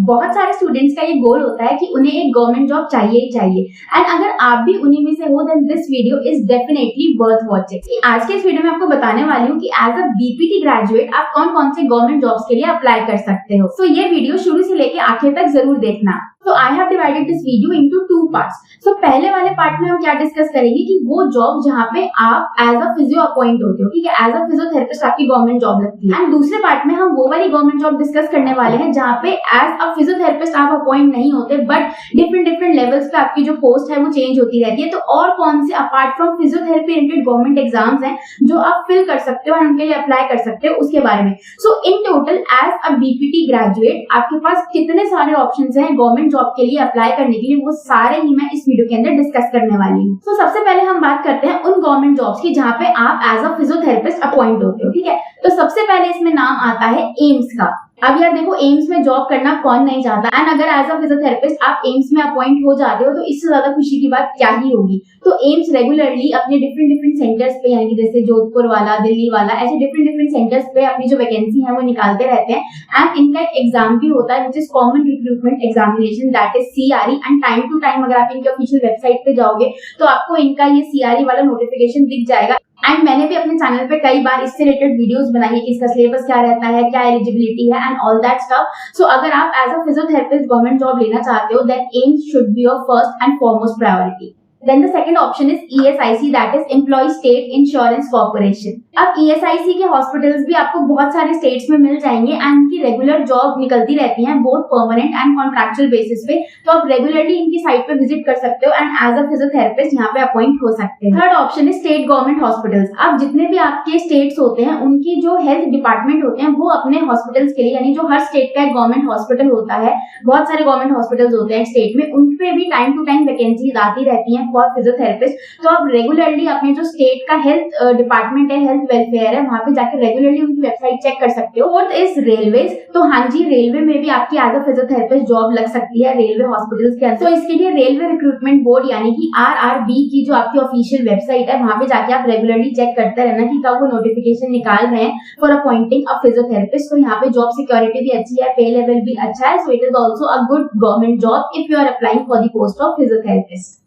बहुत सारे स्टूडेंट्स का ये गोल होता है कि उन्हें एक गवर्नमेंट जॉब चाहिए ही चाहिए। एंड अगर आप भी उन्हीं में से हो then this video is definitely worth watching. आज के इस वीडियो में आपको बताने वाली हूँ कि एज अ बीपीटी ग्रेजुएट आप कौन कौन से गवर्नमेंट जॉब्स के लिए अप्लाई कर सकते हो। सो ये वीडियो शुरू से लेके आखिर तक जरूर देखना। So I have divided this video into two parts. So पहले वाले पार्ट में हम क्या डिस्कस करेंगे कि वो जॉब जहाँ पे आप एज अ फिजियो अपॉइंट होते हो, ठीक है, एज अ फिजियोथेरेपिस्ट आपकी गवर्नमेंट जॉब लगती है। एंड दूसरे पार्ट में हम वो वाली गवर्नमेंट जॉब डिस्कस करने वाले हैं जहाँ पे एज अ फिजियोथेरेपिस्ट आप अपॉइंट नहीं होते, बट डिफरेंट लेवल्स पे आपकी जो पोस्ट है वो चेंज होती रहती है। तो और कौन से apart from physiotherapy related government exams हैं जो आप फिल कर सकते हो और उनके लिए अप्लाई कर सकते हो, उसके बारे में। So in total as a BPT graduate आपके पास कितने सारे ऑप्शंस हैं गवर्नमेंट जॉब के लिए अप्लाई करने के लिए, वो सारे ही मैं इस वीडियो के अंदर डिस्कस करने वाली हूँ। तो सबसे पहले हम बात करते हैं उन गवर्नमेंट जॉब्स की जहाँ पे आप एज अ फिजियोथेरेपिस्ट अपॉइंट होते हो, ठीक है। तो सबसे पहले इसमें नाम आता है एम्स का। अब यार देखो, एम्स में जॉब करना कौन नहीं चाहता, एंड अगर एज अ फिजियोथेरेपिस्ट आप एम्स में अपॉइंट हो जाते हो तो इससे ज्यादा खुशी की बात क्या ही होगी। तो एम्स रेगुलरली अपने डिफरेंट सेंटर्स पे, यानी जैसे जोधपुर वाला, दिल्ली वाला, ऐसे डिफरेंट सेंटर्स पे अपनी जो वैकेंसी है वो निकालते रहते हैं। एंड इनका एक एग्जाम भी होता है which is common recruitment examination, that is CRE। And time to time अगर आप इनके ऑफिशियल वेबसाइट पे जाओगे तो आपको इनका ये CRE वाला नोटिफिकेशन दिख जाएगा। एंड मैंने भी अपने चैनल पे कई बार इससे रिलेटेड वीडियोस बनाई है कि इसका सिलेबस क्या रहता है, क्या एलिजिबिलिटी है and all that stuff. So अगर आप as a physiotherapist government job लेना चाहते हो then AIIMS should be your first and foremost priority. Then the second option is ESIC, that is Employee State Insurance Corporation. अब ESIC के hospitals भी आपको बहुत सारे स्टेट्स में मिल जाएंगे एंड इनकी रेगुलर जॉब निकलती रहती हैं both permanent and contractual basis पे। तो आप रेगुलरली इनकी साइट पे विजिट कर सकते हो एंड एज अ फिजियोथेरेपिस्ट यहाँ पे अपॉइंट हो सकते हैं। थर्ड ऑप्शन है स्टेट गवर्नमेंट हॉस्पिटल्स। अब जितने भी आपके स्टेट्स होते हैं उनकी जो हेल्थ डिपार्टमेंट होते हैं वो अपने हॉस्पिटल्स के लिए, यानी जो हर स्टेट का एक गवर्नमेंट हॉस्पिटल होता है, बहुत सारे गवर्नमेंट हॉस्पिटल्स होते हैं स्टेट में, उन पे भी टाइम टू टाइम वैकेंसीज आती रहती हैं फॉर फिजियोथेरेपिस्ट। तो आप रेगुलरली अपने जो स्टेट का हेल्थ डिपार्टमेंट है, हेल्थ वेलफेयर है, वहां पे जाकर रेगुलरली उनकी वेबसाइट चेक कर सकते हो। Fourth is railways. तो हाँ जी, रेलवे में भी आपकी एज अ फिजियोथेरेपिस्ट जॉब लग सकती है रेलवे हॉस्पिटल्स के अंदर। तो इसके लिए रेलवे रिक्रूटमेंट बोर्ड यानी कि RRB की जो आपकी ऑफिशियल वेबसाइट है वहां पे जाके आप रेगुलरली चेक करते रहना कि कब वो नोटिफिकेशन निकाल रहे हैं फॉर अपॉइंटिंग अ फिजियोथेरेपिस्ट। तो यहाँ पे जॉब सिक्योरिटी भी अच्छी है, पे लेवल भी अच्छा है। So it is also a good government job if you are applying for the post of physiotherapist.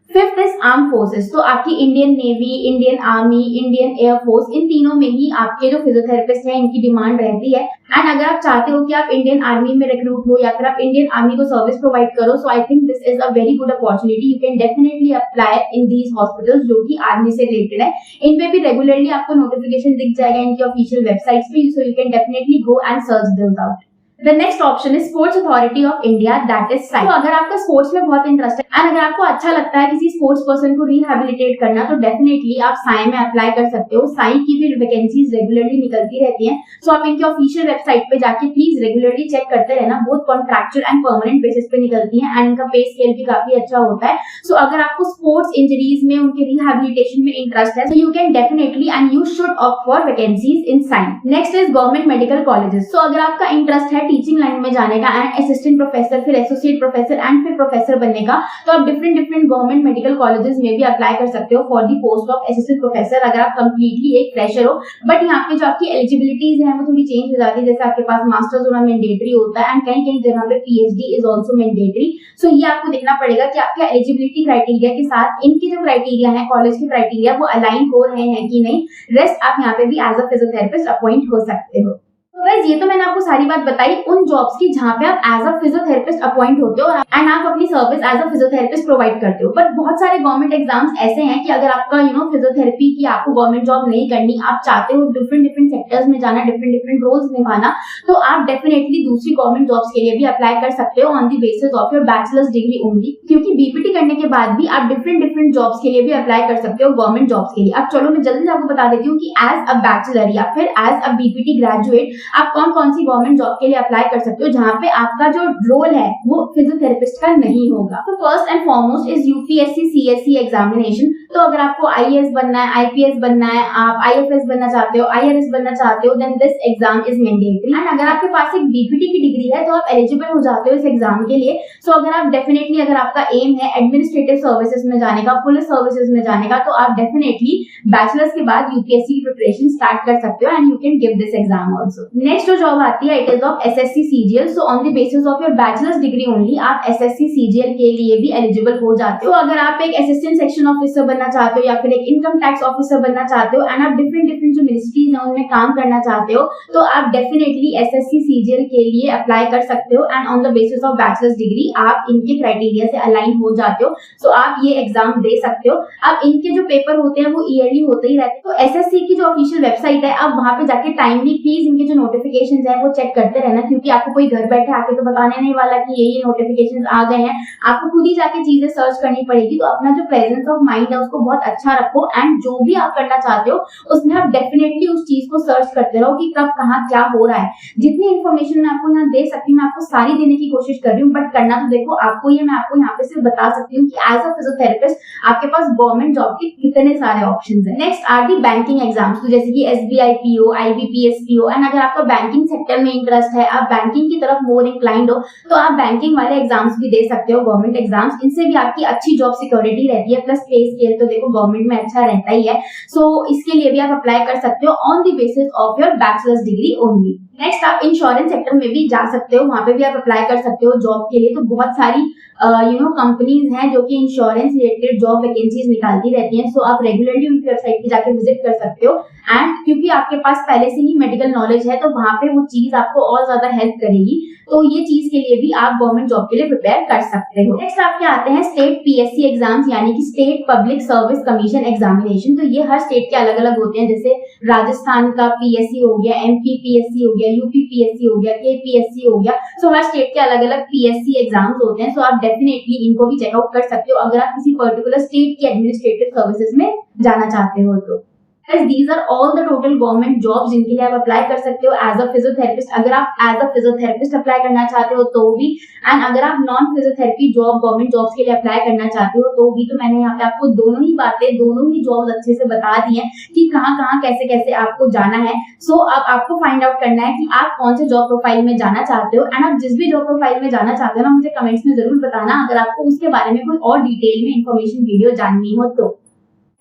Fifth is arm forces. तो आपकी Indian navy, Indian army, Indian air force, इन तीनों में ही आपके जो फिजियोथेरेपिस्ट हैं इनकी डिमांड रहती है। एंड अगर आप चाहते हो कि आप इंडियन आर्मी में रिक्रूट हो या फिर आप इंडियन आर्मी को सर्विस प्रोवाइड करो, so I think this is a very good opportunity. You can definitely apply in these hospitals जो कि आर्मी से रिलेटेड है। इनपे भी रेगुलरली आपको नोटिफिकेशन दिख जाएगा इनकी ऑफिशियल वेबसाइट्स पे, so you can definitely go and search this out. The next option is Sports Authority of India, that is SAI। तो अगर आपका स्पोर्ट्स में बहुत इंटरेस्ट है एंड अगर आपको अच्छा लगता है किसी स्पोर्ट्स पर्सन को रिहेबिलिटेट करना, तो डेफिनेटली आप SAI में अप्लाई कर सकते हो। SAI की भी वैकेंसीज रेगुलरली निकलती रहती हैं। सो आप इनकी ऑफिशियल वेबसाइट पे जाके प्लीज रेगुलरली चेक करते रहना, बहुत कॉन्ट्रैक्चुअल एंड परमानेंट बेसिस पे निकलती हैं एंड इनका पे स्केल भी काफी अच्छा होता है। सो अगर आपको स्पोर्ट्स इंजरीज में उनके रिहेबिलिटेशन में इंटरेस्ट है, so you can definitely and you should opt for vacancies in SAI। Next is government medical colleges. So अगर आपका इंटरेस्ट है टीचिंग लाइन में जाने का एंड असिस्टेंट प्रोफेसर, फिर एसोसिएट प्रोफेसर एंड फिर प्रोफेसर बनने का, तो आप डिफरेंट गवर्नमेंट मेडिकल कॉलेजेस में भी अप्लाई कर सकते हो for the post of assistant professor अगर आप कंप्लीटली एक फ्रेशर हो। बट यहाँ पे जो आपकी एलिजिबिलिटीज है वो थोड़ी चेंज हो जाती है, जैसे आपके पास मास्टर्स होना मैंडेटरी होता है एंड कहीं जगह पे PhD इज ऑल्सो मैंडेटरी। सो ये आपको देखना पड़ेगा कि आपके एलिजिबिलिटी क्राइटेरिया के साथ इनके जो क्राइटेरिया है, कॉलेज के क्राइटेरिया, वो अलाइन हो रहे हैं कि नहीं। रेस्ट आप यहाँ पे भी एज अ फिजियोथेरेपिस्ट अपॉइंट हो सकते हो। तो गाइस ये तो मैंने आपको सारी बात बताई उन जॉब्स की जहाँ पे आप एज अ फिजियोथेरेपिस्ट अपॉइंट होते हो एंड आप अपनी service as a physiotherapist provide करते हो। बट बहुत सारे गवर्नमेंट एग्जाम्स ऐसे हैं कि अगर आपका फिजियोथेरेपी की आपको गवर्नमेंट जॉब नहीं करनी, आप चाहते हो डिफरेंट सेक्टर्स में जाना, डिफरेंट रोल्स निभाना, तो आप डेफिनेटली दूसरी गवर्नमेंट जॉब्स के लिए भी अप्लाई कर सकते हो on the basis of your bachelors degree only. क्योंकि बीपीटी करने के बाद भी आप डिफरेंट जॉब्स के लिए भी अप्लाई कर सकते हो गवर्नमेंट जॉब्स के लिए। अब चलो मैं जल्दी आपको बता देती हूँ कि एज अ बैचलर या फिर एज अ बीपीटी ग्रेजुएट आप कौन कौन सी गवर्नमेंट जॉब के लिए अप्लाई कर सकते हो जहां पे आपका जो रोल है वो फिजियोथेरेपिस्ट का नहीं होगा। तो first and foremost is UPSC CSE examination. तो अगर आपको IAS बनना है, IPS बनना है, आप IFS बनना चाहते हो, IRS बनना चाहते हो, then this exam is mandatory. And अगर आपके पास एक बीपीटी की डिग्री है तो आप एलिजिबल हो जाते हो इस एग्जाम के लिए। सो अगर आप डेफिनेटली, अगर आपका एम है एडमिनिस्ट्रेटिव सर्विसेज में जाने का, पुलिस सर्विसेज में जाने का, तो आप डेफिनेटली बैचलर्स के बाद यूपीएससी की प्रिपरेशन स्टार्ट कर सकते हो and you can give this exam also. Next जो जॉब आती है it is of SSC CGL. So on the basis of your bachelors degree only आप एसएससी सीजीएल के लिए भी एलिजिबल हो जाते हो। अगर आप एक असिस्टेंट सेक्शन ऑफिसर बनना चाहते हो या फिर एक इनकम टैक्स ऑफिसर बनना चाहते हो एंड आप डिफरेंट जो मिनिस्ट्रीज हैं उनमें काम करना चाहते हो तो आप डेफिनेटली एसएससी सीजीएल के लिए अप्लाई कर सकते हो and on the basis of bachelors degree आप इनके क्राइटेरिया से अलाइन हो जाते हो। सो आप ये एग्जाम दे सकते हो। अब इनके जो पेपर होते हैं वो ईयरली होते ही रहते हैं। तो एसएससी की जो ऑफिशियल वेबसाइट है आप वहां पे जाके टाइमली प्लीज इनके जो नोटिफिकेशंस है वो चेक करते रहना, क्योंकि आपको कोई घर बैठे आके तो बताने नहीं वाला कि ये नोटिफिकेशंस आ गए हैं। आपको खुद ही जाके चीजें सर्च करनी पड़ेगी। तो अपना जो प्रेजेंस ऑफ माइंड है उसको बहुत अच्छा रखो एंड जो भी आप करना चाहते हो उसमें आप डेफिनेटली उस चीज को सर्च करते रहो कि कब कहाँ क्या हो रहा है। जितनी इन्फॉर्मेशन मैं आपको यहाँ दे सकती हूँ मैं आपको सारी देने की कोशिश कर रही हूँ, बट करना तो देखो आपको ये मैं आपको यहाँ पे सिर्फ बता सकती हूँ कि एज अ फिजियोथेरेपिस्ट आपके पास गवर्नमेंट जॉब के कितने सारे ऑप्शंस हैं। Next are the banking exams, तो जैसे कि SBI PO, IBPS PO and अगर आपका बैंकिंग सेक्टर में इंटरेस्ट है, आप बैंकिंग की तरफ मोर इंक्लाइंड हो तो आप बैंकिंग वाले एग्जाम्स भी दे सकते हो, गवर्नमेंट एग्जाम्स। इनसे भी आपकी अच्छी जॉब सिक्योरिटी रहती है, प्लस पे स्केल तो देखो गवर्नमेंट में अच्छा रहता ही है। सो इसके लिए भी आप अप्लाई कर सकते हो on the basis of your bachelors degree only. Next आप इंश्योरेंस सेक्टर में भी जा सकते हो, वहां पे भी आप अप्लाई कर सकते हो जॉब के लिए। तो बहुत सारी कंपनीज हैं जो कि इंश्योरेंस रिलेटेड जॉब वैकेंसीज निकालती रहती हैं। सो आप रेगुलरली उनकी वेबसाइट पे जाके विजिट कर सकते हो एंड क्योंकि आपके पास पहले से ही मेडिकल नॉलेज है तो वहां पे वो चीज आपको और ज्यादा हेल्प करेगी। तो ये चीज के लिए भी आप गवर्नमेंट जॉब के लिए प्रिपेयर कर सकते हो। नेक्स्ट आपके आते हैं स्टेट पीएससी एग्जाम्स यानी कि state public service commission examination. तो ये हर स्टेट के अलग अलग होते हैं, जैसे राजस्थान का पीएससी हो गया, एमपी पीएससी हो गया, यूपी पीएससी हो गया, केपीएससी हो गया। सो हर स्टेट के अलग अलग पीएससी एग्जाम्स होते हैं। सो आप डेफिनेटली इनको भी चेकआउट कर सकते हो अगर आप किसी पर्टिकुलर स्टेट की एडमिनिस्ट्रेटिव सर्विसेज में जाना चाहते हो तो। These are all the total government jobs जिनके लिए आप अप्लाई कर सकते हो एज अ फिजियोथेरेपिस्ट। अगर आप एज अ फिजियोथेरेपिस्ट अप्लाई करना चाहते हो तो भी एंड अगर आप non physiotherapy job government jobs के लिए अप्लाई करना चाहते हो तो भी। तो मैंने यहाँ पे आपको दोनों ही बातें, दोनों ही जॉब्स अच्छे से बता दी हैं कि कहाँ कहाँ कैसे कैसे आपको जाना है। सो अब आपको फाइंड आउट करना है कि आप कौन से जॉब प्रोफाइल में जाना चाहते हो एंड आप जिस भी जॉब प्रोफाइल में जाना चाहते हो ना मुझे कमेंट्स में जरूर बताना अगर आपको उसके बारे में कोई और डिटेल में इंफॉर्मेशन वीडियो जाननी हो तो।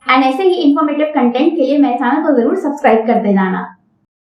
एंड ऐसे ही इंफॉर्मेटिव कंटेंट के लिए मेरे चैनल को जरूर सब्सक्राइब करते जाना।